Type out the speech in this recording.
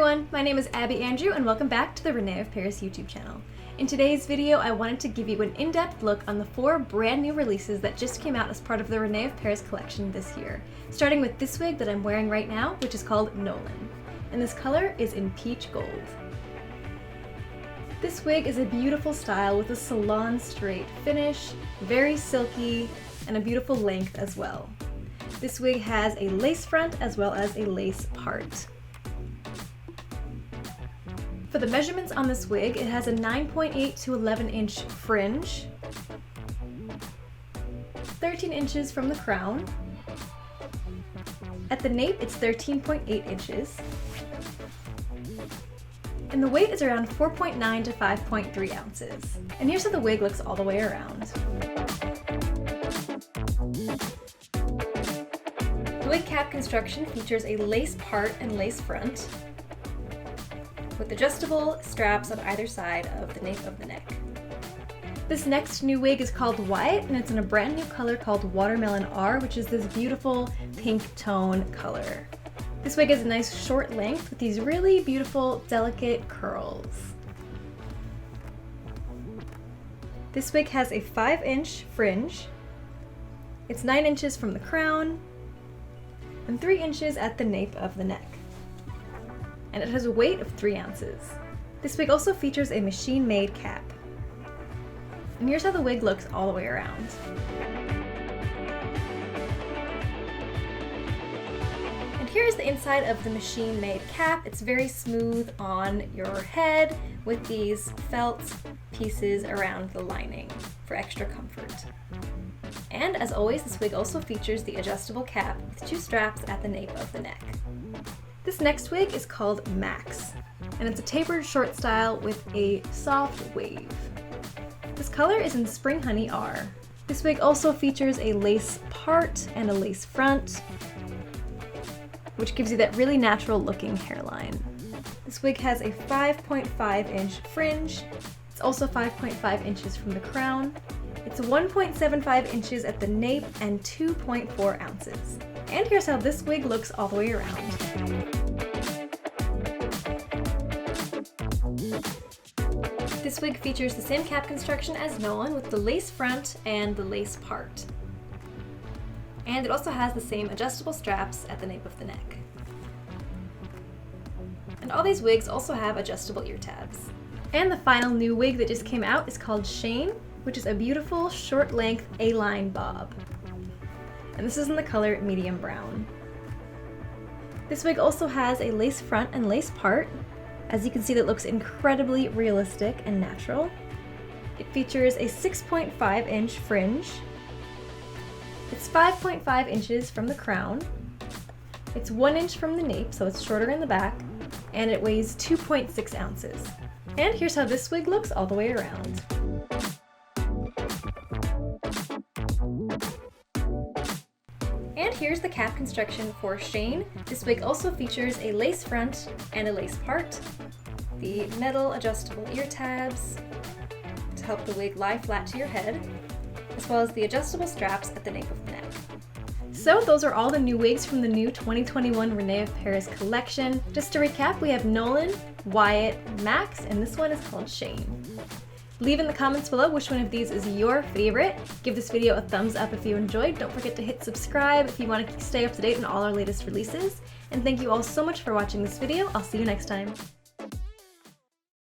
everyone, my name is Abby Andrew and welcome back to the Rene of Paris YouTube channel. In today's video, I wanted to give you an in-depth look on the 4 brand new releases that just came out as part of the Rene of Paris collection this year, starting with this wig that I'm wearing right now, which is called Nolan. And this color is in peach gold. This wig is a beautiful style with a salon straight finish, very silky, and a beautiful length as well. This wig has a lace front as well as a lace part. For the measurements on this wig, it has a 9.8 to 11 inch fringe, 13 inches from the crown. At the nape, it's 13.8 inches. And the weight is around 4.9 to 5.3 ounces. And here's how the wig looks all the way around. The wig cap construction features a lace part and lace front, with adjustable straps on either side of the nape of the neck. This next new wig is called Wyatt, and it's in a brand new color called Watermelon R, which is this beautiful pink tone color. This wig has a nice short length with these really beautiful, delicate curls. This wig has a 5-inch fringe. It's 9 inches from the crown and 3 inches at the nape of the neck. And it has a weight of 3 ounces. This wig also features a machine-made cap. And here's how the wig looks all the way around. And here is the inside of the machine-made cap. It's very smooth on your head with these felt pieces around the lining for extra comfort. And as always, this wig also features the adjustable cap with 2 straps at the nape of the neck. This next wig is called Max, and it's a tapered short style with a soft wave. This color is in Spring Honey R. This wig also features a lace part and a lace front, which gives you that really natural looking hairline. This wig has a 5.5 inch fringe. It's also 5.5 inches from the crown. It's 1.75 inches at the nape and 2.4 ounces. And here's how this wig looks all the way around. This wig features the same cap construction as Nolan with the lace front and the lace part. And it also has the same adjustable straps at the nape of the neck. And all these wigs also have adjustable ear tabs. And the final new wig that just came out is called Shane, which is a beautiful short length A-line bob. And this is in the color medium brown. This wig also has a lace front and lace part. As you can see, that looks incredibly realistic and natural. It features a 6.5 inch fringe. It's 5.5 inches from the crown. It's 1 inch from the nape, so it's shorter in the back, and it weighs 2.6 ounces. And here's how this wig looks all the way around. And here's the cap construction for Shane. This wig also features a lace front and a lace part, the metal adjustable ear tabs to help the wig lie flat to your head, as well as the adjustable straps at the nape of the neck. So those are all the new wigs from the new 2021 Rene of Paris collection. Just to recap, we have Nolan, Wyatt, Max, and this one is called Shane. Leave in the comments below which one of these is your favorite. Give this video a thumbs up if you enjoyed. Don't forget to hit subscribe if you want to stay up to date on all our latest releases. And thank you all so much for watching this video. I'll see you next time.